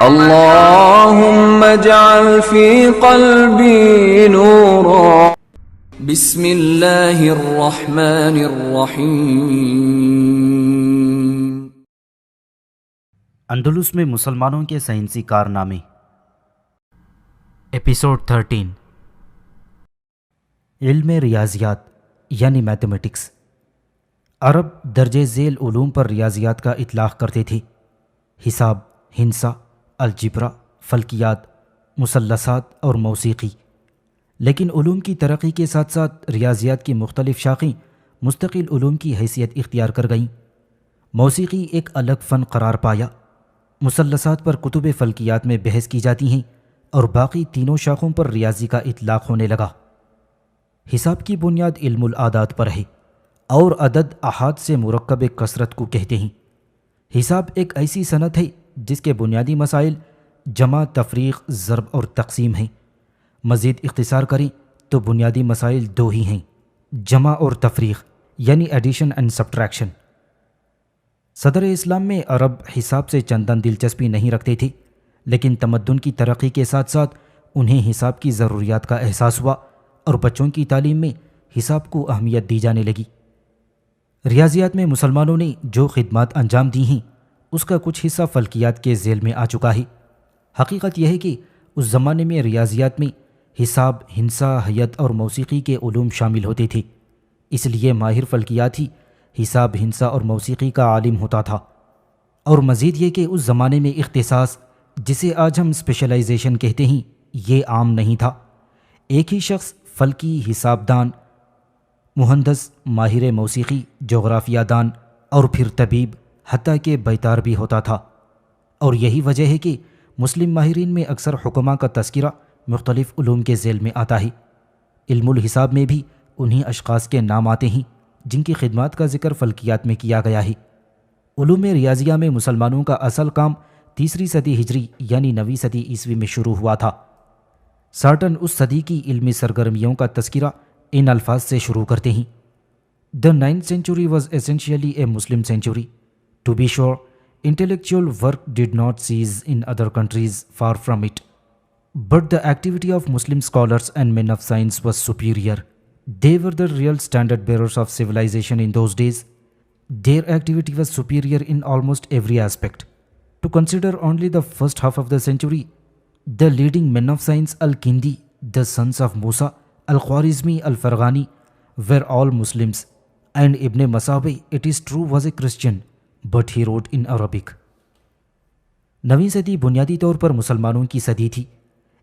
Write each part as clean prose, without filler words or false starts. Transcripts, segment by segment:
اللهم اجعل في قلبي نورا. بسم اللہ الرحمن الرحیم. اندلس میں مسلمانوں کے سائنسی کارنامے. ایپیسوڈ 13. علم ریاضیات یعنی میتھمیٹکس. عرب درجہ ذیل علوم پر ریاضیات کا اطلاق کرتے تھے: حساب، ہندسہ، الجبرا، فلکیات، مثلثات اور موسیقی. لیکن علوم کی ترقی کے ساتھ ساتھ ریاضیات کی مختلف شاخیں مستقل علوم کی حیثیت اختیار کر گئیں. موسیقی ایک الگ فن قرار پایا. مثلثات پر کتب فلکیات میں بحث کی جاتی ہیں اور باقی تینوں شاخوں پر ریاضی کا اطلاق ہونے لگا. حساب کی بنیاد علم العادات پر ہے اور عدد احاد سے مرکب کثرت کو کہتے ہیں. حساب ایک ایسی صنعت ہے جس کے بنیادی مسائل جمع، تفریق، ضرب اور تقسیم ہیں. مزید اختصار کریں تو بنیادی مسائل دو ہی ہیں: جمع اور تفریق یعنی ایڈیشن اینڈ سبٹریکشن. صدر اسلام میں عرب حساب سے چندان دلچسپی نہیں رکھتے تھے، لیکن تمدن کی ترقی کے ساتھ ساتھ انہیں حساب کی ضروریات کا احساس ہوا اور بچوں کی تعلیم میں حساب کو اہمیت دی جانے لگی. ریاضیات میں مسلمانوں نے جو خدمات انجام دی ہیں اس کا کچھ حصہ فلکیات کے ذیل میں آ چکا ہے. حقیقت یہ ہے کہ اس زمانے میں ریاضیات میں حساب، ہندسہ، حیت اور موسیقی کے علوم شامل ہوتے تھے. اس لیے ماہر فلکیات ہی حساب، ہندسہ اور موسیقی کا عالم ہوتا تھا. اور مزید یہ کہ اس زمانے میں اختصاص، جسے آج ہم اسپیشلائزیشن کہتے ہیں، یہ عام نہیں تھا. ایک ہی شخص فلکی، حساب دان، مہندس، ماہر موسیقی، جغرافیہ دان اور پھر طبیب، حتیٰ کہ بیطار بھی ہوتا تھا. اور یہی وجہ ہے کہ مسلم ماہرین میں اکثر حکماء کا تذکرہ مختلف علوم کے ذیل میں آتا ہے. علم الحساب میں بھی انہی اشخاص کے نام آتے ہیں جن کی خدمات کا ذکر فلکیات میں کیا گیا ہے. علوم ریاضیہ میں مسلمانوں کا اصل کام 3 صدی ہجری یعنی 9 صدی عیسوی میں شروع ہوا تھا. سارٹن اس صدی کی علمی سرگرمیوں کا تذکرہ ان الفاظ سے شروع کرتے ہیں: The 9th century was essentially a Muslim century. To be sure, intellectual work did not cease in other countries, far from it. But the activity of Muslim scholars and men of science was superior. They were the real standard bearers of civilization in those days. Their activity was superior in almost every aspect. To consider only the first half of the century, the leading men of science, Al-Kindi, the sons of Musa, Al-Khwarizmi, Al-Farghani, were all Muslims, and Ibn Masawayh, it is true, was a Christian, but he wrote in Arabic. 9ویں صدی بنیادی طور پر مسلمانوں کی صدی تھی.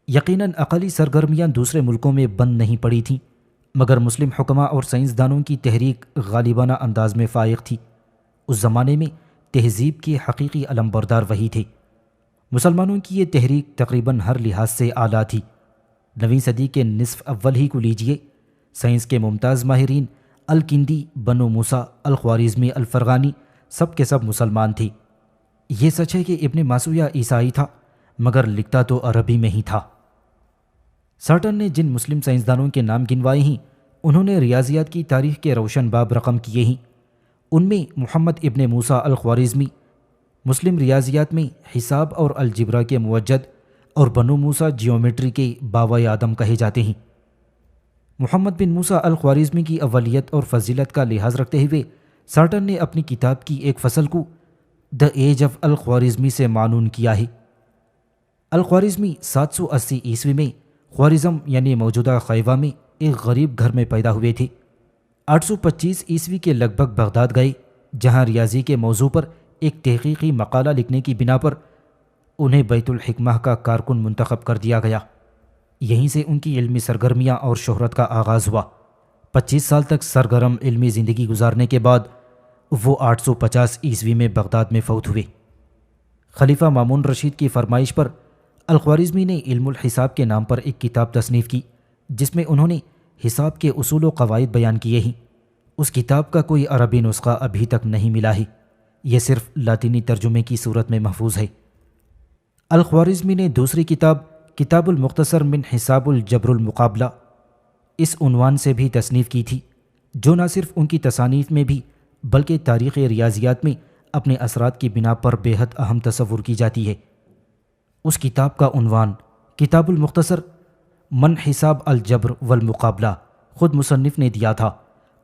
یقیناً عقلی سرگرمیاں دوسرے ملکوں میں بند نہیں پڑی تھیں، مگر مسلم حکماء اور سائنسدانوں کی تحریک غالبانہ انداز میں فائق تھی. اس زمانے میں تہذیب کے حقیقی علمبردار وہی تھے. مسلمانوں کی یہ تحریک تقریباً ہر لحاظ سے اعلیٰ تھی. 9ویں صدی کے نصف اول ہی کو لیجئے، سائنس کے ممتاز ماہرین الکندی، بنو موسیٰ، الخوارزمی، الفرغانی سب کے سب مسلمان تھے. یہ سچ ہے کہ ابن ماسویہ عیسائی تھا، مگر لکھتا تو عربی میں ہی تھا. سارٹن نے جن مسلم سائنسدانوں کے نام گنوائے ہیں انہوں نے ریاضیات کی تاریخ کے روشن باب رقم کیے ہیں. ان میں محمد ابن موسیٰ الخوارزمی مسلم ریاضیات میں حساب اور الجبرا کے موجد، اور بنو موسیٰ جیومیٹری کے باوائے آدم کہے جاتے ہیں. محمد بن موسیٰ الخوارزمی کی اولیت اور فضیلت کا لحاظ رکھتے ہوئے سارٹن نے اپنی کتاب کی ایک فصل کو دا ایج آف الخوارزمی سے معنون کیا ہے. الخوارزمی 780 عیسوی میں خوارزم یعنی موجودہ خیبہ میں ایک غریب گھر میں پیدا ہوئے تھے. 825 عیسوی کے لگ بھگ بغداد گئے، جہاں ریاضی کے موضوع پر ایک تحقیقی مقالہ لکھنے کی بنا پر انہیں بیت الحکمہ کا کارکن منتخب کر دیا گیا. یہیں سے ان کی علمی سرگرمیاں اور شہرت کا آغاز ہوا. 25 سال تک سرگرم علمی زندگی گزارنے کے بعد وہ 850 عیسوی میں بغداد میں فوت ہوئے. خلیفہ مامون رشید کی فرمائش پر الخوارزمی نے علم الحساب کے نام پر ایک کتاب تصنیف کی، جس میں انہوں نے حساب کے اصول و قواعد بیان کیے ہیں. اس کتاب کا کوئی عربی نسخہ ابھی تک نہیں ملا ہے، یہ صرف لاطینی ترجمے کی صورت میں محفوظ ہے. الخوارزمی نے دوسری کتاب کتاب المختصر من حساب الجبر المقابلہ اس عنوان سے بھی تصنیف کی تھی، جو نہ صرف ان کی تصانیف میں بھی بلکہ تاریخ ریاضیات میں اپنے اثرات کی بنا پر بے حد اہم تصور کی جاتی ہے. اس کتاب کا عنوان کتاب المختصر من حساب الجبر والمقابلہ خود مصنف نے دیا تھا،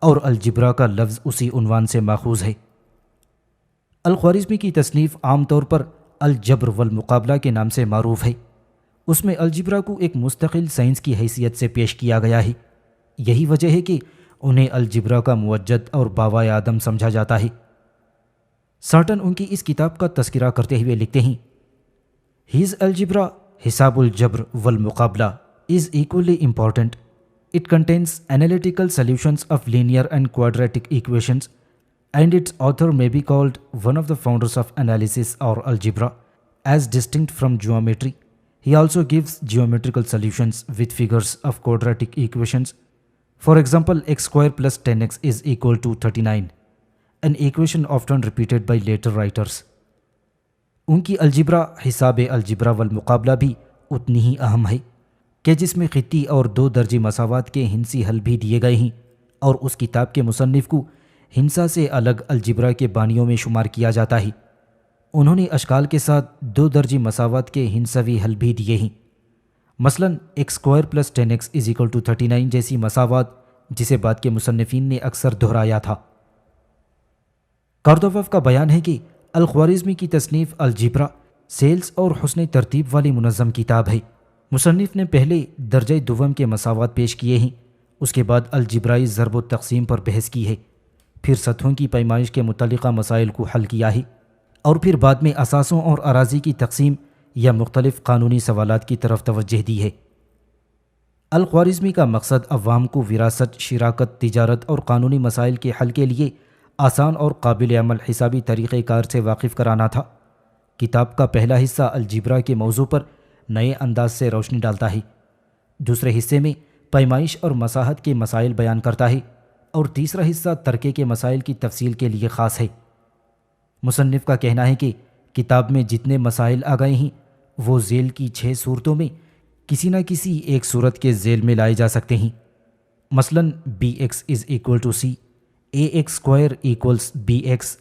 اور الجبرا کا لفظ اسی عنوان سے ماخوذ ہے۔ الخوارزمی کی تصنیف عام طور پر الجبر والمقابلہ کے نام سے معروف ہے۔ اس میں الجبرا کو ایک مستقل سائنس کی حیثیت سے پیش کیا گیا ہے۔ یہی وجہ ہے کہ انہیں الجبرا کا موجد اور باوائے آدم سمجھا جاتا ہے۔ سارٹن ان کی اس کتاب کا تذکرہ کرتے ہوئے لکھتے ہیں، ہیز الجبرا حساب الجبر والمقابلہ is equally important. It contains analytical solutions of linear and quadratic equations, and its author may be called one of the founders of analysis or algebra, as distinct from geometry. He also gives geometrical solutions with figures of quadratic equations. For example, x square plus 10x is equal to 39, an equation often repeated by later writers. ان کی algebra حساب algebra والمقابلہ بھی اتنی ہی اہم ہے کہ جس میں خطی اور 2 درجی مساوات کے ہندسی حل بھی دیے گئے ہیں، اور اس کتاب کے مصنف کو ہندسا سے الگ الجبرا کے بانیوں میں شمار کیا جاتا ہے۔ انہوں نے اشکال کے ساتھ 2 درجی مساوات کے ہندسوی حل بھی دیے ہیں، مثلا x square plus 10x is equal to 39 جیسی مساوات، جسے بعد کے مصنفین نے اکثر دہرایا تھا۔ کاردوف کا بیان ہے کہ الخوارزمی کی تصنیف الجبرا سیلز اور حسن ترتیب والی منظم کتاب ہے۔ مصنف نے پہلے درجہ دوم کے مساوات پیش کیے ہیں، اس کے بعد الجبرائی ضرب و تقسیم پر بحث کی ہے، پھر سطحوں کی پیمائش کے متعلقہ مسائل کو حل کیا ہے، اور پھر بعد میں اثاثوں اور اراضی کی تقسیم یا مختلف قانونی سوالات کی طرف توجہ دی ہے۔ الخوارزمی کا مقصد عوام کو وراثت، شراکت، تجارت اور قانونی مسائل کے حل کے لیے آسان اور قابل عمل حسابی طریقہ کار سے واقف کرانا تھا۔ کتاب کا پہلا حصہ الجبرا کے موضوع پر نئے انداز سے روشنی ڈالتا ہے، دوسرے حصے میں پیمائش اور مساحت کے مسائل بیان کرتا ہے، اور تیسرا حصہ ترکے کے مسائل کی تفصیل کے لیے خاص ہے۔ مصنف کا کہنا ہے کہ کتاب میں جتنے مسائل آ گئے ہیں وہ ذیل کی 6 صورتوں میں کسی نہ کسی ایک صورت کے ذیل میں لائے جا سکتے ہیں، مثلا bx is equal to c، ax square equals bx،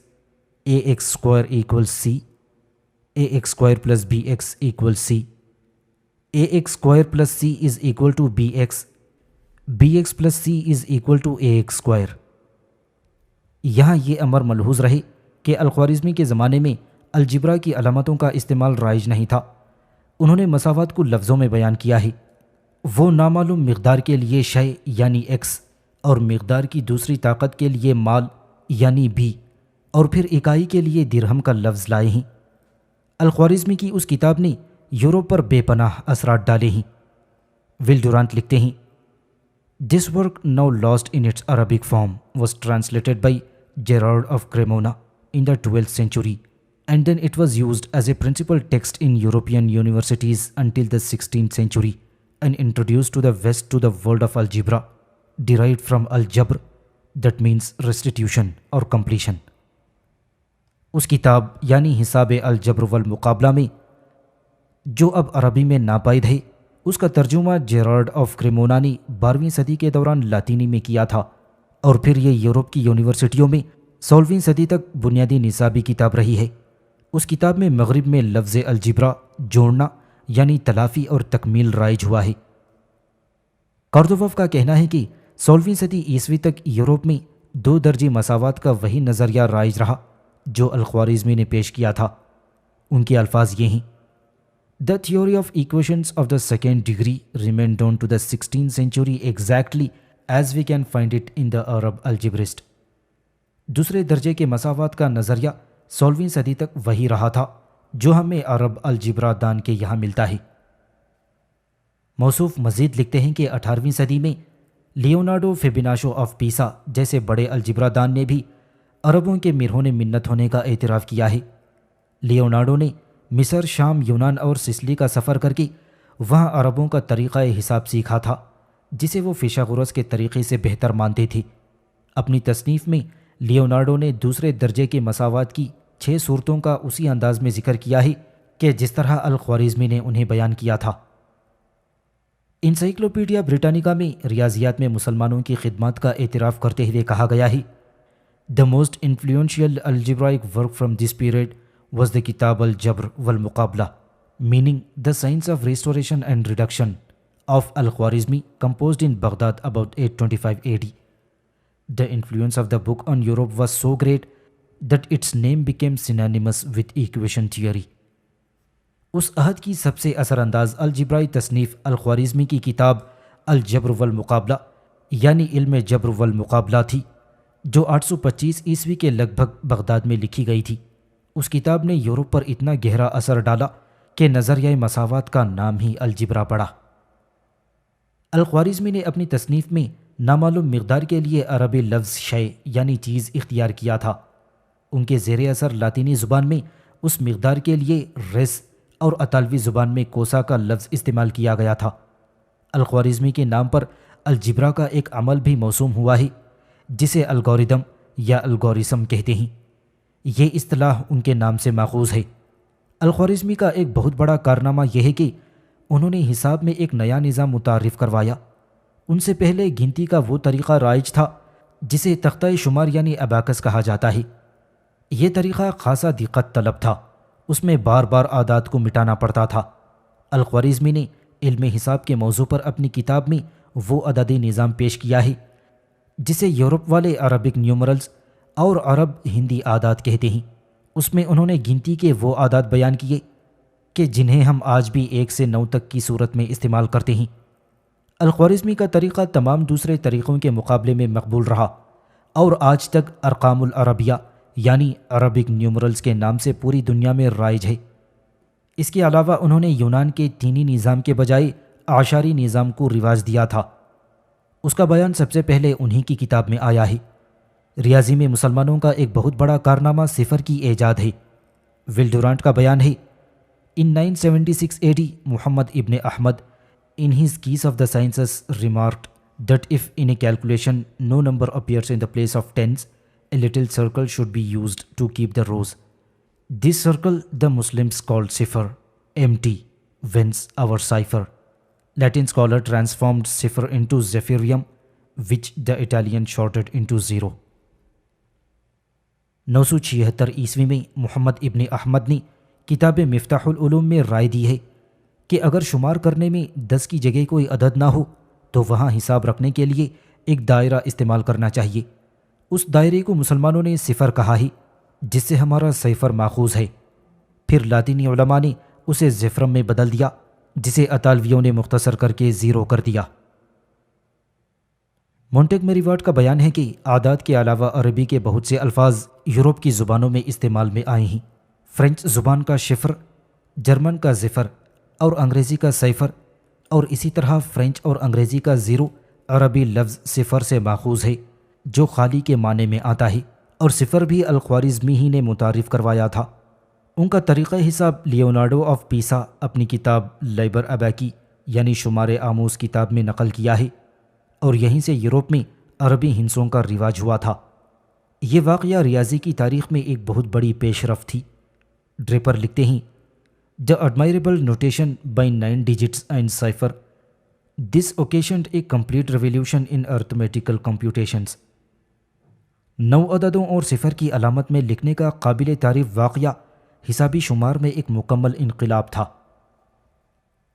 ax square equals c، ax square plus bx equals c، ax square plus c is equal to bx، bx plus c is equal to ax square. یہاں یہ امر ملحوظ رہے کہ الخوارزمی کے زمانے میں algebra کی علامتوں کا استعمال رائج نہیں تھا۔ انہوں نے مساوات کو لفظوں میں بیان کیا ہے۔ وہ نامعلوم مقدار کے لیے شے یعنی ایکس، اور مقدار کی دوسری طاقت کے لیے مال یعنی بی، اور پھر اکائی کے لیے درہم کا لفظ لائے ہیں۔ الخوارزمی کی اس کتاب نے یورپ پر بے پناہ اثرات ڈالے ہیں۔ ول ڈورانٹ لکھتے ہیں، This work, now lost in its Arabic form, was translated by Gerard of Cremona in the 12th century, and then it was used as a principal text in European universities until the 16th century, and introduced to the West to the world of algebra, derived from al-jabr, that means restitution or completion. اس کتاب یعنی حساب الجبر والمقابلہ میں جو اب عربی میں ناپید ہے، اس کا ترجمہ جیرارڈ آف کریمونا نے 12ویں صدی کے دوران لاطینی میں کیا تھا، اور پھر یہ یورپ کی یونیورسٹیوں میں 16ویں صدی تک بنیادی نصابی کتاب رہی ہے۔ اس کتاب میں مغرب میں لفظ الجبرا جوڑنا یعنی تلافی اور تکمیل رائج ہوا ہے۔ کاردوف کا کہنا ہے کہ 16ویں صدی عیسوی تک یورپ میں 2 درجی مساوات کا وہی نظریہ رائج رہا جو الخوارزمی نے پیش کیا تھا۔ ان کے الفاظ یہ ہیں، The theory of equations of the second degree remained down to the 16th century exactly as we can find it in the Arab algebrist. دوسرے درجے کے مساوات کا نظریہ 16ویں صدی تک وہی رہا تھا جو ہمیں عرب الجبرا دان کے یہاں ملتا ہے۔ موصوف مزید لکھتے ہیں کہ 18ویں صدی میں لیونارڈو فیبیناشو آف پیسا جیسے بڑے الجبرا دان نے بھی عربوں کے مرہون منت ہونے کا اعتراف کیا ہے۔ لیونارڈو نے مصر، شام، یونان اور سسلی کا سفر کر کے وہاں عربوں کا طریقہ حساب سیکھا تھا جسے وہ فیثاغورس کے طریقے سے بہتر مانتے تھے۔ اپنی تصنیف میں لیونارڈو نے دوسرے درجے کے مساوات کی 6 صورتوں کا اسی انداز میں ذکر کیا ہے کہ جس طرح الخوارزمی نے انہیں بیان کیا تھا۔ انسائکلوپیڈیا بریٹانیکا میں ریاضیات میں مسلمانوں کی خدمات کا اعتراف کرتے ہوئے کہا گیا ہے، The most influential algebraic work from this period was the Kitab al-Jabr wal-Muqabla, meaning the science of restoration and reduction of Al-Khwarizmi, composed in Baghdad about 825 AD. The influence of the book on Europe was so great that its name became synonymous with equation theory. اس عہد کی سب سے اثر انداز الجبرائی تصنیف الخوارزمی کی کتاب الجبر والمقابلہ یعنی علم جبر والمقابلہ تھی، جو 825 عیسوی کے لگ بھگ بغداد میں لکھی گئی تھی۔ اس کتاب نے یورپ پر اتنا گہرا اثر ڈالا کہ نظریہ مساوات کا نام ہی الجبرا پڑا۔ الخوارزمی نے اپنی تصنیف میں نامعلوم مقدار کے لیے عربی لفظ شے یعنی چیز اختیار کیا تھا۔ ان کے زیر اثر لاطینی زبان میں اس مقدار کے لیے ریس اور اطالوی زبان میں کوسا کا لفظ استعمال کیا گیا تھا۔ الخوارزمی کے نام پر الجبرا کا ایک عمل بھی موسوم ہوا ہے جسے الگوریدم یا الگورثم کہتے ہیں۔ یہ اصطلاح ان کے نام سے ماخوذ ہے۔ الخوارزمی کا ایک بہت بڑا کارنامہ یہ ہے کہ انہوں نے حساب میں ایک نیا نظام متعارف کروایا۔ ان سے پہلے گنتی کا وہ طریقہ رائج تھا جسے تختہ شمار یعنی اباکس کہا جاتا ہے۔ یہ طریقہ خاصا دقت طلب تھا، اس میں بار بار اعداد کو مٹانا پڑتا تھا۔ الخوارزمی نے علم حساب کے موضوع پر اپنی کتاب میں وہ عددی نظام پیش کیا ہے جسے یورپ والے عربک نیومرلز اور عرب ہندی اعداد کہتے ہیں۔ اس میں انہوں نے گنتی کے وہ اعداد بیان کیے کہ جنہیں ہم آج بھی 1 سے 9 تک کی صورت میں استعمال کرتے ہیں۔ الخوارزمی کا طریقہ تمام دوسرے طریقوں کے مقابلے میں مقبول رہا اور آج تک ارقام العربیہ یعنی عربک نیومرلز کے نام سے پوری دنیا میں رائج ہے۔ اس کے علاوہ انہوں نے یونان کے تینی نظام کے بجائے اعشاری نظام کو رواج دیا تھا۔ اس کا بیان سب سے پہلے انہی کی کتاب میں آیا ہے۔ ریاضی میں مسلمانوں کا ایک بہت بڑا کارنامہ صفر کی ایجاد ہے۔ ول ڈورانٹ کا بیان ہے، In 976 AD, Muhammad ibn Ahmad, in his Keys of the Sciences, remarked that if in a calculation no number appears in the place of tens, a little circle should be used to keep the rows. This circle the Muslims called cipher, MT, whence our cipher. Latin scholar transformed cipher into zephirium, which the Italian shorted into zero. 976 عیسوی میں محمد ابن احمد نے کتاب مفتاح العلوم میں رائے دی ہے کہ اگر شمار کرنے میں 10 کی جگہ کوئی عدد نہ ہو تو وہاں حساب رکھنے کے لیے ایک دائرہ استعمال کرنا چاہیے۔ اس دائرے کو مسلمانوں نے صفر کہا ہے، جس سے ہمارا سیفر ماخوذ ہے۔ پھر لاطینی علماء نے اسے زفرم میں بدل دیا، جسے اطالویوں نے مختصر کر کے زیرو کر دیا۔ مونٹیگ میریواٹ کا بیان ہے کہ اعداد کے علاوہ عربی کے بہت سے الفاظ یورپ کی زبانوں میں استعمال میں آئے ہیں۔ فرینچ زبان کا شفر، جرمن کا زفر اور انگریزی کا سیفر، اور اسی طرح فرینچ اور انگریزی کا زیرو عربی لفظ صفر سے ماخوذ ہے جو خالی کے معنی میں آتا ہے، اور صفر بھی الخوارزمی ہی نے متعارف کروایا تھا۔ ان کا طریقہ حساب لیونارڈو آف پیسا اپنی کتاب لائبر اباکی یعنی شمار آموز کتاب میں نقل کیا ہے، اور یہیں سے یورپ میں عربی ہندسوں کا رواج ہوا تھا۔ یہ واقعہ ریاضی کی تاریخ میں ایک بہت بڑی پیش رفت تھی۔ ڈریپر لکھتے ہیں، The admirable notation by 9 digits and cipher. This occasioned a complete revolution in arithmetical computations. 9 عددوں اور صفر کی علامت میں لکھنے کا قابل تعریف واقعہ حسابی شمار میں ایک مکمل انقلاب تھا۔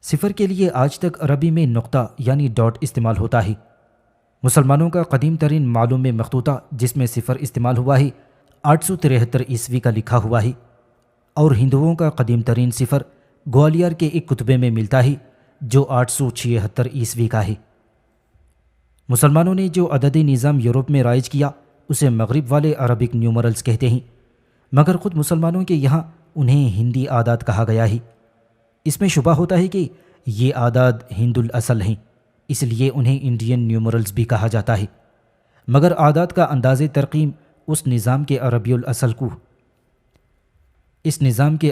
صفر کے لیے آج تک عربی میں نقطہ یعنی ڈاٹ استعمال ہوتا ہے۔ مسلمانوں کا قدیم ترین معلوم مخطوطہ جس میں صفر استعمال ہوا ہے 873 عیسوی کا لکھا ہوا ہے، اور ہندوؤں کا قدیم ترین صفر گوالیار کے ایک کتبے میں ملتا ہے جو 876 عیسوی کا ہے۔ مسلمانوں نے جو عددی نظام یورپ میں رائج کیا اسے مغرب والے عربک نیومرلز کہتے ہیں، مگر خود مسلمانوں کے یہاں انہیں ہندی اعداد کہا گیا ہے۔ اس میں شبہ ہوتا ہے کہ یہ اعداد ہند الاصل ہیں، اس لیے انہیں انڈین نیومرلز بھی کہا جاتا ہے، مگر اعداد کا انداز ترقیم اس نظام کے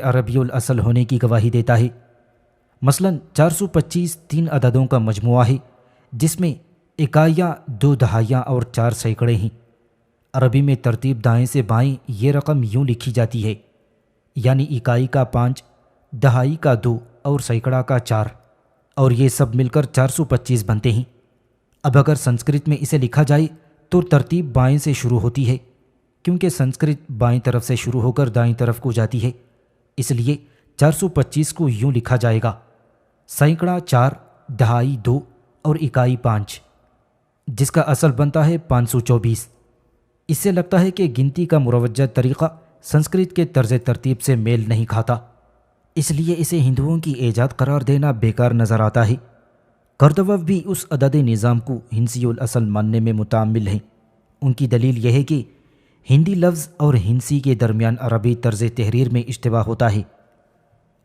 عربی الاصل ہونے کی گواہی دیتا ہے۔ مثلا 425 3 عددوں کا مجموعہ ہے جس میں اکائیاں، 2 دہائیاں اور 4 سینکڑے ہیں۔ عربی میں ترتیب دائیں سے بائیں یہ رقم یوں لکھی جاتی ہے، یعنی اکائی کا 5، دہائی کا 2 اور سینکڑا کا 4، اور یہ سب مل کر 425 بنتے ہیں۔ اب اگر سنسکرت میں اسے لکھا جائے تو ترتیب بائیں سے شروع ہوتی ہے، کیونکہ سنسکرت بائیں طرف سے شروع ہو کر دائیں طرف کو جاتی ہے، اس لیے 425 کو یوں لکھا جائے گا: سینکڑا 4، دہائی 2 اور اکائی 5، جس کا اصل بنتا ہے 524۔ اس سے لگتا ہے کہ گنتی کا مروجہ طریقہ سنسکرت کے طرز ترتیب سے میل نہیں کھاتا، اس لیے اسے ہندوؤں کی ایجاد قرار دینا بیکار نظر آتا ہے۔ کردوف بھی اس عدد نظام کو ہنسی الاصل ماننے میں متعامل ہیں۔ ان کی دلیل یہ ہے کہ ہندی لفظ اور ہنسی کے درمیان عربی طرز تحریر میں اشتباہ ہوتا ہے۔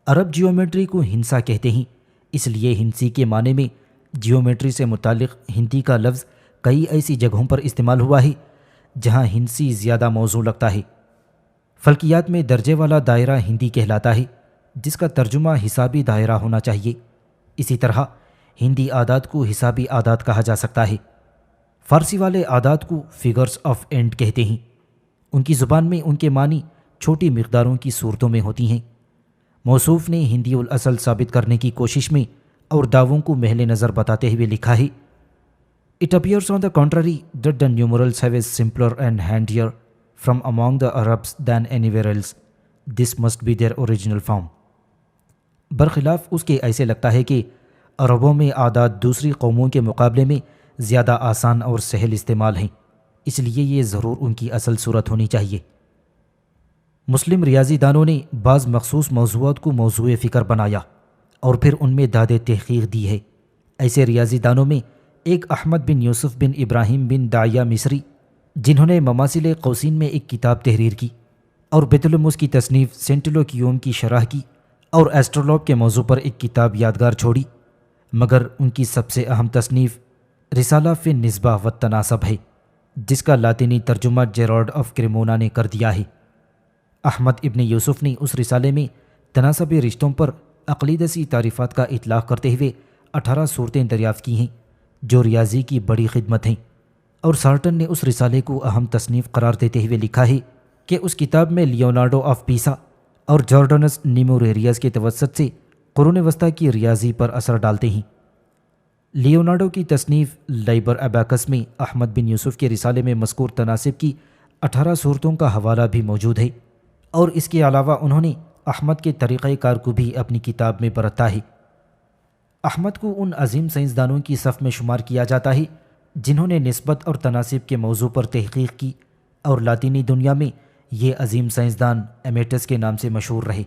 عرب جیومیٹری کو ہنسا کہتے ہیں، اس لیے ہنسی کے معنی میں جیومیٹری سے متعلق ہندی کا لفظ کئی ایسی جگہوں پر استعمال ہوا ہے جہاں ہنسی زیادہ موزوں لگتا ہے۔ فلکیات میں درجے والا دائرہ ہندی کہلاتا ہے، جس کا ترجمہ حسابی دائرہ ہونا چاہیے۔ اسی طرح ہندی عادات کو حسابی عادات کہا جا سکتا ہے۔ فارسی والے عادات کو فگرز آف اینٹ کہتے ہیں۔ ان کی زبان میں ان کے معنی چھوٹی مقداروں کی صورتوں میں ہوتی ہیں۔ موصوف نے ہندی الاصل ثابت کرنے کی کوشش میں اور دعووں کو محل نظر بتاتے ہوئے لکھا ہے: It appears on the contrary that the numerals have a simpler and handier from among the Arabs than anywhere else. This must be their original form. برخلاف اس کے ایسے لگتا ہے کہ عربوں میں عادات دوسری قوموں کے مقابلے میں زیادہ آسان اور سہل استعمال ہیں، اس لیے یہ ضرور ان کی اصل صورت ہونی چاہیے۔ مسلم ریاضی دانوں نے بعض مخصوص موضوعات کو موضوع فکر بنایا اور پھر ان میں داد تحقیق دی ہے۔ ایسے ریاضی دانوں میں ایک احمد بن یوسف بن ابراہیم بن داعیہ مصری، جنہوں نے مماثل قوسین میں ایک کتاب تحریر کی اور بیت المس کی تصنیف سینٹلوکیوم کی شرح کی اور ایسٹرولوب کے موضوع پر ایک کتاب یادگار چھوڑی، مگر ان کی سب سے اہم تصنیف رسالہ فی النسبہ والتناسب ہے، جس کا لاطینی ترجمہ جیرارڈ آف کریمونا نے کر دیا ہے۔ احمد ابن یوسف نے اس رسالے میں تناسبی رشتوں پر عقیدتی تعریفات کا اطلاق کرتے ہوئے 18 صورتیں دریافت کی ہیں، جو ریاضی کی بڑی خدمت ہیں، اور سارٹن نے اس رسالے کو اہم تصنیف قرار دیتے ہوئے لکھا ہے کہ اس کتاب میں لیونارڈو آف پیسا اور جارڈنس نیموریریاز کے توسط سے قرون وسطیٰ کی ریاضی پر اثر ڈالتے ہیں۔ لیونارڈو کی تصنیف لائبر اباکس میں احمد بن یوسف کے رسالے میں مذکور تناسب کی 18 صورتوں کا حوالہ بھی موجود ہے، اور اس کے علاوہ انہوں نے احمد کے طریقہ کار کو بھی اپنی کتاب میں برتا ہے۔ احمد کو ان عظیم سائنسدانوں کی صف میں شمار کیا جاتا ہے جنہوں نے نسبت اور تناسب کے موضوع پر تحقیق کی، اور لاطینی دنیا میں یہ عظیم سائنسدان ایمیٹس کے نام سے مشہور رہے۔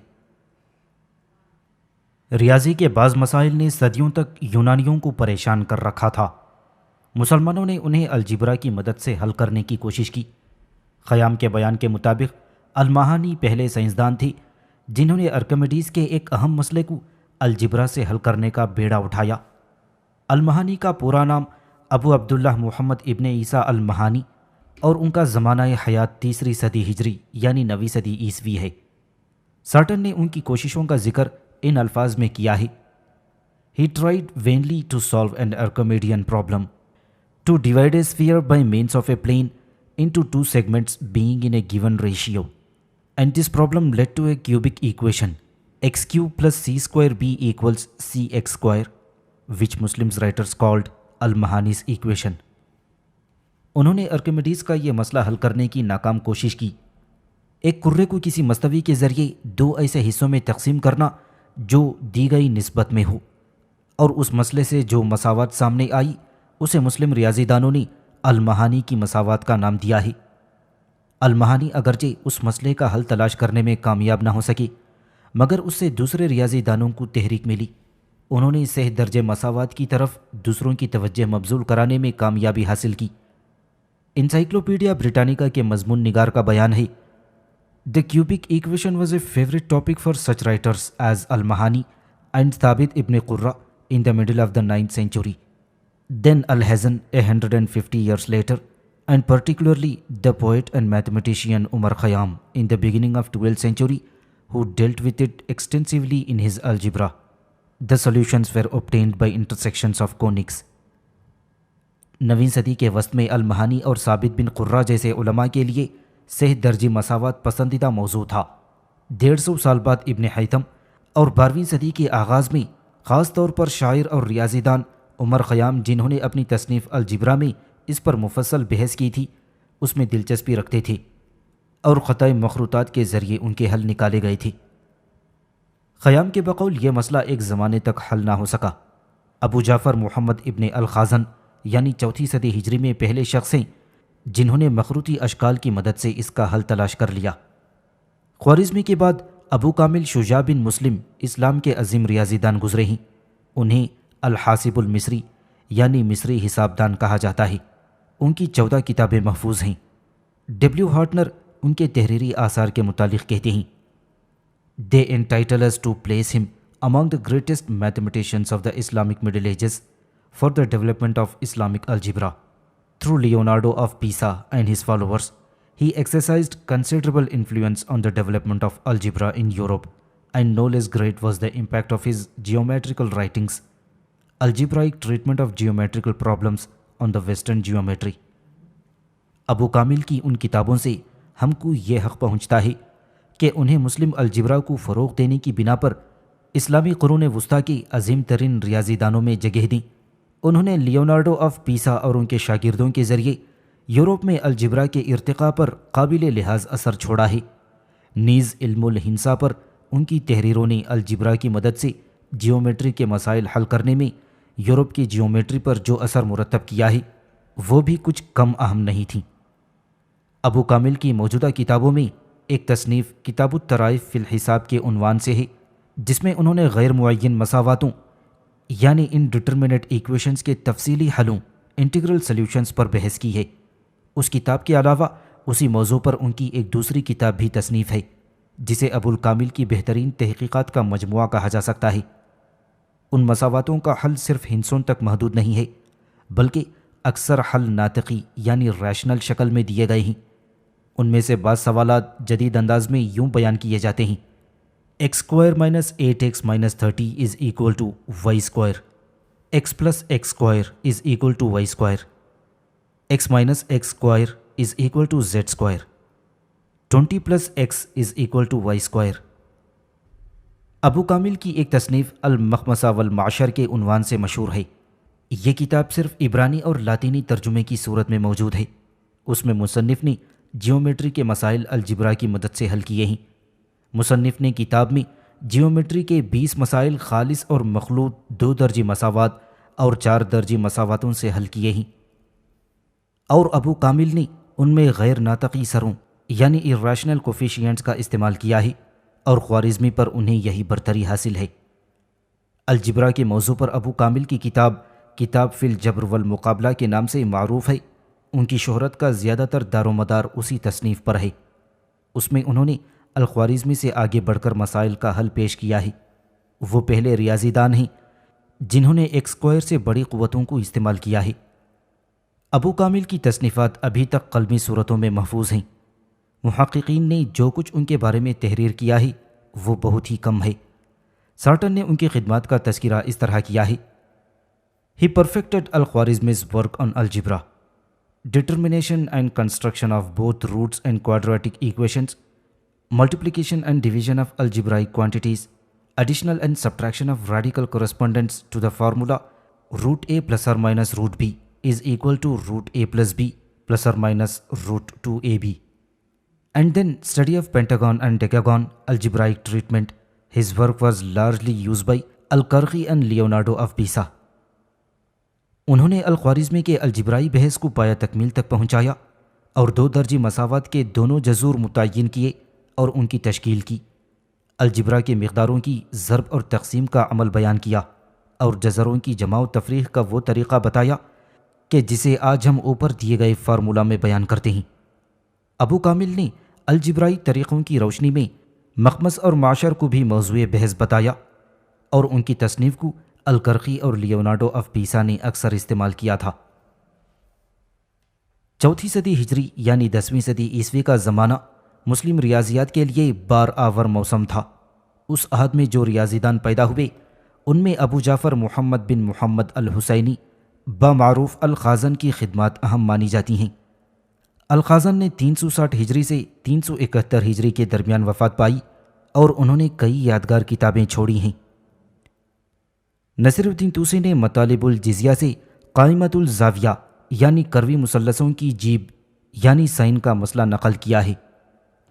ریاضی کے بعض مسائل نے صدیوں تک یونانیوں کو پریشان کر رکھا تھا۔ مسلمانوں نے انہیں الجبرا کی مدد سے حل کرنے کی کوشش کی۔ خیام کے بیان کے مطابق المہانی پہلے سائنسدان تھے جنہوں نے ارکمیڈیز کے ایک اہم مسئلے کو الجبرا سے حل کرنے کا بیڑا اٹھایا۔ المہانی کا پورا نام ابو عبداللہ محمد ابن عیسیٰ المہانی اور ان کا زمانہ حیات 3 صدی ہجری یعنی 9 صدی عیسوی ہے۔ سارٹن نے ان کی کوششوں کا ذکر ان الفاظ میں کیا ہے: He tried vainly to solve an Archimedean problem, to divide a sphere by means of a plane into 2 segments being in a given ratio, and this problem led to a cubic equation, x cube plus c square b equals cx square, which Muslim writers called المہانی's equation. انہوں نے ارکمیڈیز کا یہ مسئلہ حل کرنے کی ناکام کوشش کی۔ ایک کرے کو کسی مستوی کے ذریعے 2 ایسے حصوں میں تقسیم کرنا جو دی گئی نسبت میں ہو، اور اس مسئلے سے جو مساوات سامنے آئی اسے مسلم ریاضی دانوں نے المہانی کی مساوات کا نام دیا ہے۔ المہانی اگرچہ اس مسئلے کا حل تلاش کرنے میں کامیاب نہ ہو سکے، مگر اس سے دوسرے ریاضی دانوں کو تحریک ملی۔ انہوں نے صحیح درجے مساوات کی طرف دوسروں کی توجہ مبذول کرانے میں کامیابی حاصل کی۔ انسائکلوپیڈیا بریٹانیکا کے مضمون نگار کا بیان ہے: The cubic equation was a favorite topic for such writers as Al-Mahani and Thabit ibn Qurra in the middle of the 9th century. Then Al-Hazan 150 years later, and particularly the poet and mathematician Umar Khayyam in the beginning of 12th century, who dealt with it extensively in his algebra. The solutions were obtained by intersections of conics. 9ویں صدی کے وسط میں المہانی اور ثابت بن قرہ جیسے علماء کے لیے صحیح درجی مساوات پسندیدہ موضوع تھا۔ 150 سال بعد ابن حیثم اور 12ویں صدی کے آغاز میں خاص طور پر شاعر اور ریاضی دان عمر خیام، جنہوں نے اپنی تصنیف الجبرا میں اس پر مفصل بحث کی تھی، اس میں دلچسپی رکھتے تھے اور خطۂ مخروطات کے ذریعے ان کے حل نکالے گئے تھے۔ خیام کے بقول یہ مسئلہ ایک زمانے تک حل نہ ہو سکا۔ ابو جعفر محمد ابن الخازن یعنی چوتھی صدی ہجری میں پہلے شخص ہیں جنہوں نے مخروطی اشکال کی مدد سے اس کا حل تلاش کر لیا۔ خوارزمی کے بعد ابو کامل شجاع بن مسلم اسلام کے عظیم ریاضی دان گزرے ہیں۔ انہیں الحاسب المصری یعنی مصری حسابدان کہا جاتا ہے۔ ان کی 14 کتابیں محفوظ ہیں۔ ڈبلیو ہارٹنر ان کے تحریری آثار کے متعلق کہتے ہیں They entitle us to place him among the greatest mathematicians of the Islamic Middle Ages for the development of Islamic algebra. Through Leonardo of Pisa and his followers, he exercised considerable influence on the development of algebra in Europe, and no less great was the impact of his geometrical writings, algebraic treatment of geometrical problems on the Western geometry. ابو کامل کی ان کتابوں سے ہم کو یہ حق پہنچتا ہے کہ انہیں مسلم الجبرا کو فروغ دینے کی بنا پر اسلامی قرون وسطیٰ کے عظیم ترین ریاضی دانوں میں جگہ دی۔ انہوں نے لیونارڈو آف پیسا اور ان کے شاگردوں کے ذریعے یورپ میں الجبرا کے ارتقاء پر قابل لحاظ اثر چھوڑا ہے۔ نیز علم الہندسہ پر ان کی تحریروں نے الجبرا کی مدد سے جیومیٹری کے مسائل حل کرنے میں یورپ کی جیومیٹری پر جو اثر مرتب کیا ہے وہ بھی کچھ کم اہم نہیں تھی۔ ابو کامل کی موجودہ کتابوں میں ایک تصنیف کتاب الطرائف فی الحساب کے عنوان سے ہے، جس میں انہوں نے غیر معین مساواتوں یعنی انڈٹرمنیٹ ایکویشنز کے تفصیلی حلوں انٹیگرل سلیوشنز پر بحث کی ہے۔ اس کتاب کے علاوہ اسی موضوع پر ان کی ایک دوسری کتاب بھی تصنیف ہے جسے ابو الکامل کی بہترین تحقیقات کا مجموعہ کہا جا سکتا ہے۔ ان مساواتوں کا حل صرف ہندسوں تک محدود نہیں ہے بلکہ اکثر حل ناطقی یعنی ریشنل شکل میں دیے گئے ہیں۔ ان میں سے بعض سوالات جدید انداز میں یوں بیان کیے جاتے ہیں: x² - 8x - 30 is equal to y²، x plus x² is equal to y²، x minus x² is equal to z²، 20 plus x is equal to y²۔ ابو کامل کی ایک تصنیف المخمسہ والمعشر کے عنوان سے مشہور ہے۔ یہ کتاب صرف عبرانی اور لاطینی ترجمے کی صورت میں موجود ہے۔ اس میں مصنف نے جیومیٹری کے مسائل الجبرا کی مدد سے حل کیے ہیں۔ مصنف نے کتاب میں جیومیٹری کے 20 مسائل خالص اور مخلوط 2 درجی مساوات اور 4 درجی مساواتوں سے حل کیے ہیں، اور ابو کامل نے ان میں غیر ناطقی سروں یعنی irrational coefficients کا استعمال کیا ہے، اور خوارزمی پر انہیں یہی برتری حاصل ہے۔ الجبرا کے موضوع پر ابو کامل کی کتاب فی الجبر والمقابلہ کے نام سے معروف ہے۔ ان کی شہرت کا زیادہ تر دار و مدار اسی تصنیف پر ہے۔ اس میں انہوں نے الخوارزمی سے آگے بڑھ کر مسائل کا حل پیش کیا ہے۔ وہ پہلے ریاضی دان ہیں جنہوں نے x² سے بڑی قوتوں کو استعمال کیا ہے۔ ابو کامل کی تصنیفات ابھی تک قلمی صورتوں میں محفوظ ہیں۔ محققین نے جو کچھ ان کے بارے میں تحریر کیا ہے وہ بہت ہی کم ہے۔ سارٹن نے ان کی خدمات کا تذکرہ اس طرح کیا ہے: He perfected Al-Khwarizmi's work on algebra, determination and construction of both roots and quadratic equations, multiplication and division of algebraic quantities, additional and subtraction of radical correspondence to the formula root a plus or minus root b is equal to root a plus b plus or minus root 2ab. And then study of pentagon and decagon algebraic treatment. His work was largely used by Al-Karchi and Leonardo of Pisa. انہوں نے الخوارزمی کے الجبرائی بحث کو پایا تکمیل تک پہنچایا اور 2 درجی مساوات کے دونوں جذور متعین کیے اور ان کی تشکیل کی۔ الجبرا کے مقداروں کی ضرب اور تقسیم کا عمل بیان کیا اور جزروں کی جمع و تفریق کا وہ طریقہ بتایا کہ جسے آج ہم اوپر دیے گئے فارمولہ میں بیان کرتے ہیں۔ ابو کامل نے الجبرائی طریقوں کی روشنی میں مخمس اور معاشر کو بھی موضوع بحث بتایا، اور ان کی تصنیف کو الکرخی اور لیونارڈو آف پیسا نے اکثر استعمال کیا تھا۔ 4 صدی ہجری یعنی 10ویں صدی عیسوی کا زمانہ مسلم ریاضیات کے لیے بار آور موسم تھا۔ اس عہد میں جو ریاضی دان پیدا ہوئے ان میں ابو جعفر محمد بن محمد الحسینی بمعروف الخازن کی خدمات اہم مانی جاتی ہیں۔ الخازن نے 360 ہجری سے 371 ہجری کے درمیان وفات پائی اور انہوں نے کئی یادگار کتابیں چھوڑی ہیں۔ نصیر الدین توسی نے مطالب الجزیہ سے قائمۃ الزاویہ یعنی کروی مثلثوں کی جیب یعنی سائن کا مسئلہ نقل کیا ہے۔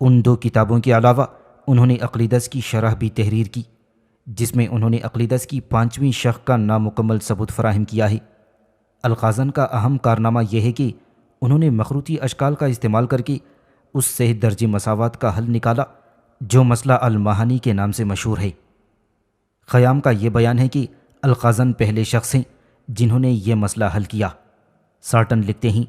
ان 2 کتابوں کے علاوہ انہوں نے اقلیدس کی شرح بھی تحریر کی۔ جس میں انہوں نے عقیدت کی 5ویں شق کا نامکمل ثبوت فراہم کیا ہے۔ القازن کا اہم کارنامہ یہ ہے کہ انہوں نے مخروطی اشکال کا استعمال کر کے اس صحیح درجہ مساوات کا حل نکالا جو مسئلہ المعانی کے نام سے مشہور ہے۔ خیام کا یہ بیان ہے کہ القازن پہلے شخص ہیں جنہوں نے یہ مسئلہ حل کیا۔ سارٹن لکھتے ہیں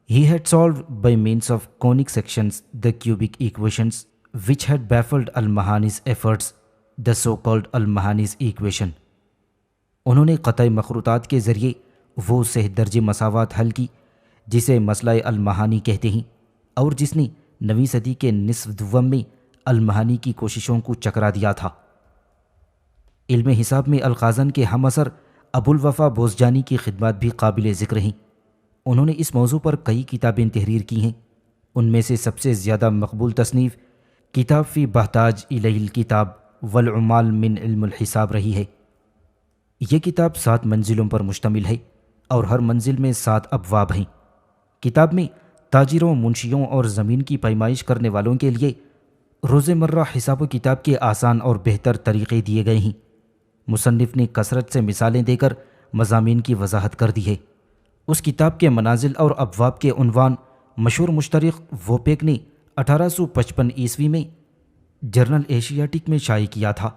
He had solved by means of conic sections the cubic equations which had baffled al-Mahani's efforts, the so-called al-Mahani's equation۔ انہوں نے قطعی مخروطات کے ذریعے وہ صحیح درجہ مساوات حل کی جسے مسئلہ المعانی کہتے ہیں اور جس نے 9ویں صدی کے نصف دوم میں المعانی کی کوششوں کو چکرا دیا تھا۔ علم حساب میں القازن کے ہم اثر ابو الوفا بوزجانی کی خدمات بھی قابل ذکر ہیں۔ انہوں نے اس موضوع پر کئی کتابیں تحریر کی ہیں۔ ان میں سے سب سے زیادہ مقبول تصنیف کتاب فی بہتاج الیہ الکتاب والعمال من علم الحساب رہی ہے۔ یہ کتاب 7 منزلوں پر مشتمل ہے اور ہر منزل میں 7 ابواب ہیں۔ کتاب میں تاجروں، منشیوں اور زمین کی پیمائش کرنے والوں کے لیے روزمرہ حساب و کتاب کے آسان اور بہتر طریقے دیے گئے ہیں۔ مصنف نے کثرت سے مثالیں دے کر مضامین کی وضاحت کر دی ہے۔ اس کتاب کے منازل اور ابواب کے عنوان مشہور مشترک ووپیک نے 1855 عیسوی میں جرنل ایشیاٹک میں شائع کیا تھا۔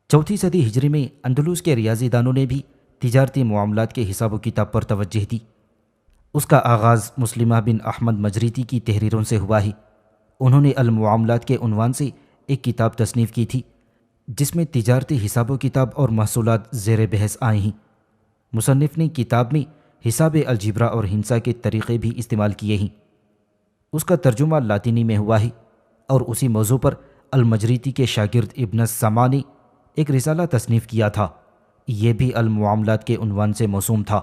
4 صدی ہجری میں اندلس کے ریاضی دانوں نے بھی تجارتی معاملات کے حساب و کتاب پر توجہ دی۔ اس کا آغاز مسلمہ بن احمد مجریتی کی تحریروں سے ہوا ہے۔ انہوں نے المعاملات کے عنوان سے ایک کتاب تصنیف کی تھی جس میں تجارتی حساب و کتاب اور محصولات زیر بحث آئے ہیں۔ مصنف نے کتاب میں حساب الجبرا اور ہنسا کے طریقے بھی استعمال کیے ہیں۔ اس کا ترجمہ لاطینی میں ہوا ہے اور اسی موضوع پر المجریتی کے شاگرد ابن السما نے ایک رسالہ تصنیف کیا تھا، یہ بھی المعاملات کے عنوان سے موسوم تھا۔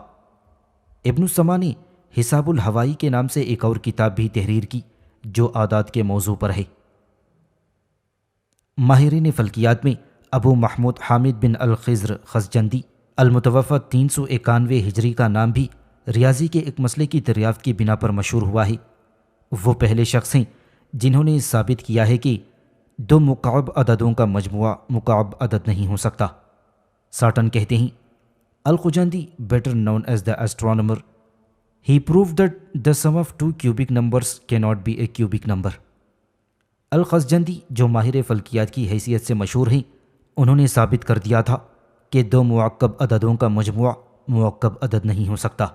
ابن السما نے حساب الہوائی کے نام سے ایک اور کتاب بھی تحریر کی جو اعداد کے موضوع پر ہے۔ ماہرین فلکیات میں ابو محمود حامد بن الخضر خزجندی المتوفی 391 ہجری کا نام بھی ریاضی کے ایک مسئلے کی دریافت کی بنا پر مشہور ہوا ہے۔ وہ پہلے شخص ہیں جنہوں نے ثابت کیا ہے کہ 2 مکعب عددوں کا مجموعہ مکعب عدد نہیں ہو سکتا۔ سارٹن کہتے ہیں الخجندی better known as the astronomer he proved that the sum of 2 cubic numbers cannot be a cubic number۔ الخزجندی جو ماہر فلکیات کی حیثیت سے مشہور ہیں، انہوں نے ثابت کر دیا تھا کہ 2 معقب عددوں کا مجموعہ معقب عدد نہیں ہو سکتا۔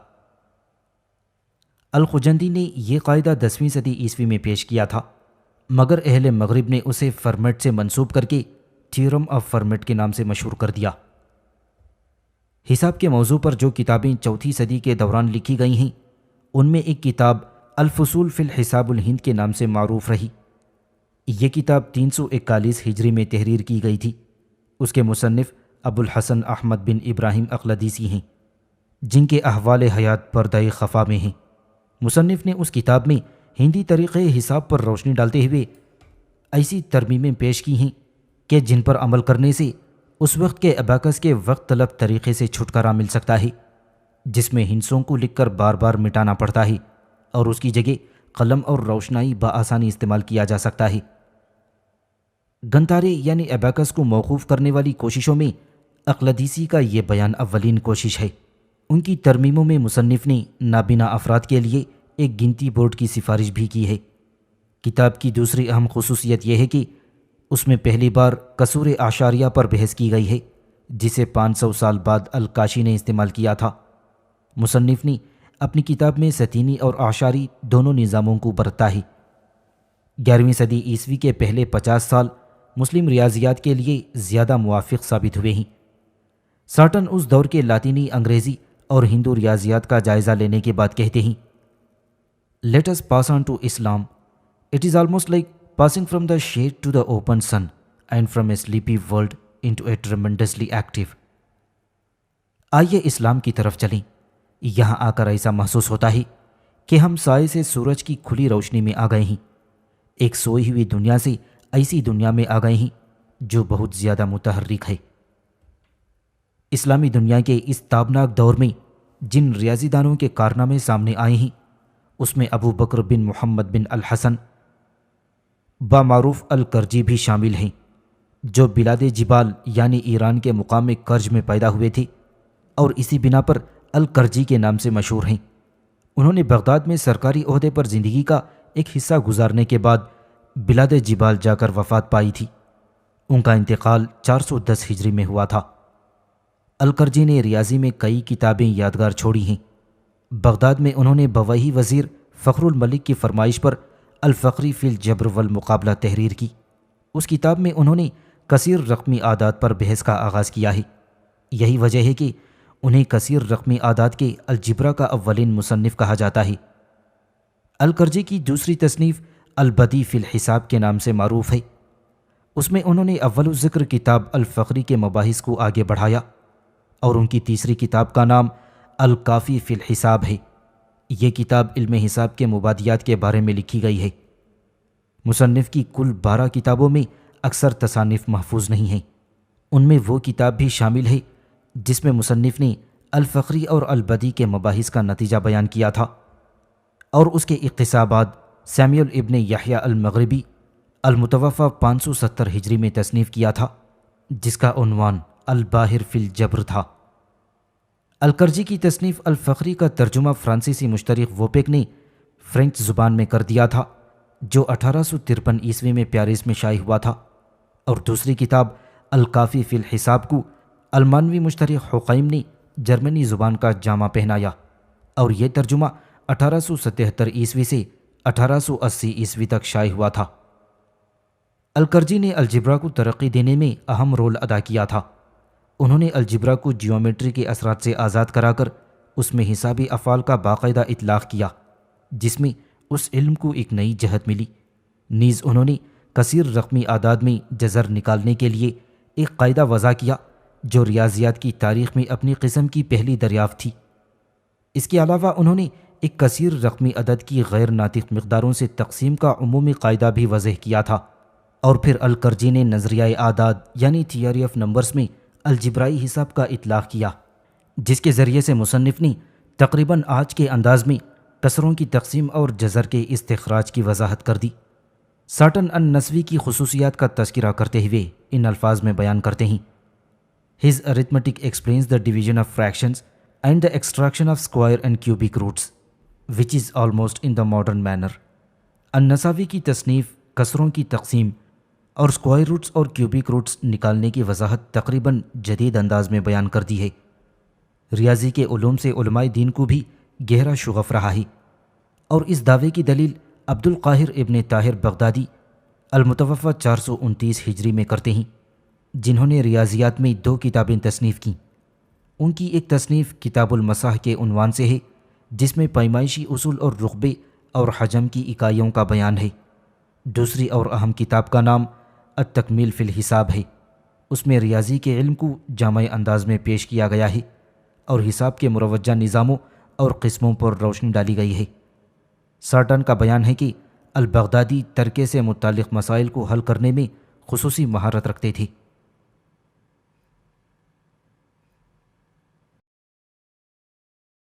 الخجندی نے یہ قاعدہ 10ویں صدی عیسوی میں پیش کیا تھا، مگر اہل مغرب نے اسے فرمیٹ سے منسوب کر کے تھیورم آف فرمیٹ کے نام سے مشہور کر دیا۔ حساب کے موضوع پر جو کتابیں 4 صدی کے دوران لکھی گئی ہیں، ان میں ایک کتاب الفصول فی الحساب الہند کے نام سے معروف رہی۔ یہ کتاب 341 ہجری میں تحریر کی گئی تھی۔ اس کے مصنف ابو الحسن احمد بن ابراہیم اقلدیسی ہیں جن کے احوال حیات پردہ خفا میں ہیں۔ مصنف نے اس کتاب میں ہندی طریقے حساب پر روشنی ڈالتے ہوئے ایسی ترمیمیں پیش کی ہیں کہ جن پر عمل کرنے سے اس وقت کے اباکس کے وقت طلب طریقے سے چھٹکارا مل سکتا ہے، جس میں ہندسوں کو لکھ کر بار بار مٹانا پڑتا ہے اور اس کی جگہ قلم اور روشنائی بآسانی استعمال کیا جا سکتا ہے۔ گنتارے یعنی اباکس کو موقوف کرنے والی کوششوں میں اقلدیسی کا یہ بیان اولین کوشش ہے۔ ان کی ترمیموں میں مصنف نے نابینا افراد کے لیے ایک گنتی بورڈ کی سفارش بھی کی ہے۔ کتاب کی دوسری اہم خصوصیت یہ ہے کہ اس میں پہلی بار کسور اعشاریہ پر بحث کی گئی ہے جسے 500 سال بعد الکاشی نے استعمال کیا تھا۔ مصنف نے اپنی کتاب میں ستینی اور اعشاری دونوں نظاموں کو برتا ہے۔ 11ویں صدی عیسوی کے پہلے 50 سال مسلم ریاضیات کے لیے زیادہ موافق ثابت ہوئے ہیں۔ سارٹن اس دور کے لاطینی، انگریزی اور ہندو ریاضیات کا جائزہ لینے کے بعد کہتے ہیں Let us pass on to Islam. It is almost like passing from the shade to the open sun and from a sleepy world into a tremendously active. آئیے اسلام کی طرف چلیں۔ یہاں آ کر ایسا محسوس ہوتا ہے کہ ہم سائے سے سورج کی کھلی روشنی میں آ گئے ہیں، ایک سوئی ہوئی دنیا سے ایسی دنیا میں آ گئے ہیں جو بہت زیادہ متحرک ہے۔ اسلامی دنیا کے اس تابناک دور میں جن ریاضی دانوں کے کارنامے سامنے آئے ہیں، اس میں ابو بکر بن محمد بن الحسن بامعروف الکرجی بھی شامل ہیں۔ جو بلاد جبال یعنی ایران کے مقام کرج میں پیدا ہوئے تھے اور اسی بنا پر الکرجی کے نام سے مشہور ہیں۔ انہوں نے بغداد میں سرکاری عہدے پر زندگی کا ایک حصہ گزارنے کے بعد بلاد جبال جا کر وفات پائی تھی۔ ان کا انتقال 410 ہجری میں ہوا تھا۔ الکرجی نے ریاضی میں کئی کتابیں یادگار چھوڑی ہیں۔ بغداد میں انہوں نے بویہی وزیر فخر الملک کی فرمائش پر الفقری فی الجبر والمقابلہ تحریر کی۔ اس کتاب میں انہوں نے کثیر رقمی اعداد پر بحث کا آغاز کیا ہے۔ یہی وجہ ہے کہ انہیں کثیر رقمی اعداد کے الجبرا کا اولین مصنف کہا جاتا ہے۔ الکرجی کی دوسری تصنیف البدی فی الحساب کے نام سے معروف ہے۔ اس میں انہوں نے اول الذکر کتاب الفقری کے مباحث کو آگے بڑھایا، اور ان کی تیسری کتاب کا نام الکافی فی الحساب ہے۔ یہ کتاب علم حساب کے مبادیات کے بارے میں لکھی گئی ہے۔ مصنف کی کل 12 کتابوں میں اکثر تصانیف محفوظ نہیں ہیں۔ ان میں وہ کتاب بھی شامل ہے جس میں مصنف نے الفقری اور البدی کے مباحث کا نتیجہ بیان کیا تھا، اور اس کے اقتباسات سیمیول ابن یحییٰ المغربی المتوفی 570 ہجری میں تصنیف کیا تھا، جس کا عنوان الباہر فی الجبر تھا۔ الکرجی کی تصنیف الفقری کا ترجمہ فرانسیسی مشترک ووپیک نے فرینچ زبان میں کر دیا تھا، جو 1853 عیسوی میں پیرس میں شائع ہوا تھا، اور دوسری کتاب الکافی فی الحساب کو المانوی مشترک حقیم نے جرمنی زبان کا جامہ پہنایا، اور یہ ترجمہ 1877 عیسوی سے 1880 عیسوی تک شائع ہوا تھا۔ الکرجی نے الجبرا کو ترقی دینے میں اہم رول ادا کیا تھا۔ انہوں نے الجبرا کو جیومیٹری کے اثرات سے آزاد کرا کر اس میں حسابی افعال کا باقاعدہ اطلاق کیا، جس میں اس علم کو ایک نئی جہت ملی۔ نیز انہوں نے کثیر رقمی اعداد میں جذر نکالنے کے لیے ایک قاعدہ وضع کیا جو ریاضیات کی تاریخ میں اپنی قسم کی پہلی دریافت تھی۔ اس کے علاوہ انہوں نے ایک کثیر رقمی عدد کی غیر ناطق مقداروں سے تقسیم کا عمومی قاعدہ بھی وضع کیا تھا، اور پھر الکرجی نے نظریہ اعداد یعنی تھیوری آف نمبرز میں الجبرائی حساب کا اطلاق کیا، جس کے ذریعے سے مصنف نے تقریباً آج کے انداز میں کسروں کی تقسیم اور جذر کے استخراج کی وضاحت کر دی۔ ساٹن النسوی کی خصوصیات کا تذکرہ کرتے ہوئے ان الفاظ میں بیان کرتے ہیں: His arithmetic explains the division of fractions and the extraction of square and cubic roots, which is almost in the modern manner. النسوی کی تصنیف کسروں کی تقسیم اور اسکوائر روٹس اور کیوبک روٹس نکالنے کی وضاحت تقریباً جدید انداز میں بیان کر دی ہے۔ ریاضی کے علوم سے علماء دین کو بھی گہرا شغف رہا ہے، اور اس دعوے کی دلیل عبد القاہر ابن طاہر بغدادی المتوفی 429 ہجری میں کرتے ہیں، جنہوں نے ریاضیات میں 2 کتابیں تصنیف کیں۔ ان کی ایک تصنیف کتاب المساح کے عنوان سے ہے، جس میں پیمائشی اصول اور رقبے اور حجم کی اکائیوں کا بیان ہے۔ دوسری اور اہم کتاب کا نام التکمیل فی الحساب ہے۔ اس میں ریاضی کے علم کو جامع انداز میں پیش کیا گیا ہے، اور حساب کے مروجہ نظاموں اور قسموں پر روشنی ڈالی گئی ہے۔ سارٹن کا بیان ہے کہ البغدادی ترکے سے متعلق مسائل کو حل کرنے میں خصوصی مہارت رکھتے تھے۔